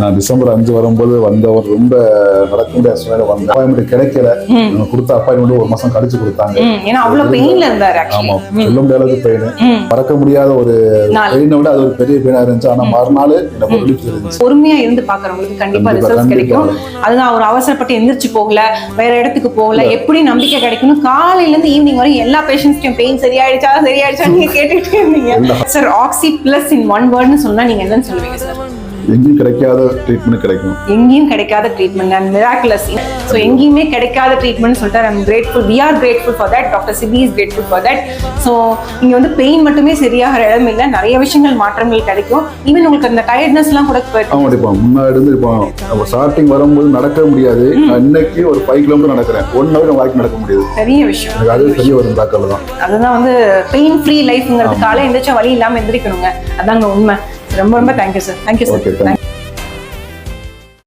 நான் டிசம்பர் 5 வரும்போது வந்தவர் ரொம்ப நடக்க முடியாத சூழ்நிலை வந்தேன். அப்பாயின்மெண்ட் கிடைக்கல. கொடுத்த அப்பாயின்மெண்ட் ஒரு மாசம் கழிச்சு கொடுத்தாங்க. ஏன்னா அவ்வளவு பெயின்ல இருந்தாரு. ஆமா, சொல்ல முடியாத பெயின், மறக்க முடியாத ஒரு பெயினை விட அது ஒரு பெரிய பெயினா இருந்துச்சு. ஆனா மறுநாள் எனக்கு ரிலீஃப் இருந்துச்சு. பொறுமையா இருந்து பாக்குறவங்களுக்கு கண்டிப்பா ரிசல்ட் கிடைக்கும். அதுதான் ஒரு அவசரப்பட்டு எந்திரிச்சு போகல, வேற இடத்துக்கு போகல, எப்படி நம்பிக்கை கிடைக்கணும். காலையில இருந்து ஈவினிங் வரை எல்லா பேஷண்ட்ஸ்டையும் பெயின் சரியாயிடுச்சா நீங்க கேட்டுட்டே இருந்தீங்க. Sir oxy plus in one வேர்ட்னு சொன்னா நீங்க என்னன்னு சொல்லுவீங்க சார்? எங்கேயும் கிடைக்காத ட்ரீட்மெண்ட் கிடைக்கும். எங்கேயும் கிடைக்காத ட்ரீட்மெண்ட் அண்ட் மிராக்குலஸ். ஸோ எங்கேயுமே கிடைக்காத ட்ரீட்மெண்ட் சொல்லிட்டு I'm grateful. We are grateful for that. Doctor Sibi is grateful for that. So இங்கே வந்து பெயின் மட்டுமே சரியாகிற இடம் இல்லை, நிறைய விஷயங்கள் மாற்றங்கள் கிடைக்கும். ஈவன் உங்களுக்கு அந்த டயர்ட்னஸ்லாம் கூட போயிடும். முன்னாடி இருந்து இப்போ ஸ்டார்டிங் வரும்போது நடக்க முடியாது. இன்னைக்கு ஒரு 5 கிலோமீட்டர் நடக்கிறேன். 1 ஹவர் வாய்க்கு நடக்க முடியாது. பெரிய விஷயம். எனக்கு அது பெரிய ஒரு மிராக்கல் தான். அதுதான் வந்து பெயின் ஃப்ரீ லைஃப்ங்கிறது. காலை எந்திரிச்சா வலி இல்லாமல் எந்திரிக்கணுங்க. அதாங்க உண்மை. ரொம்ப ரொம்ப தேங்க்யூ சார். Thank you sir.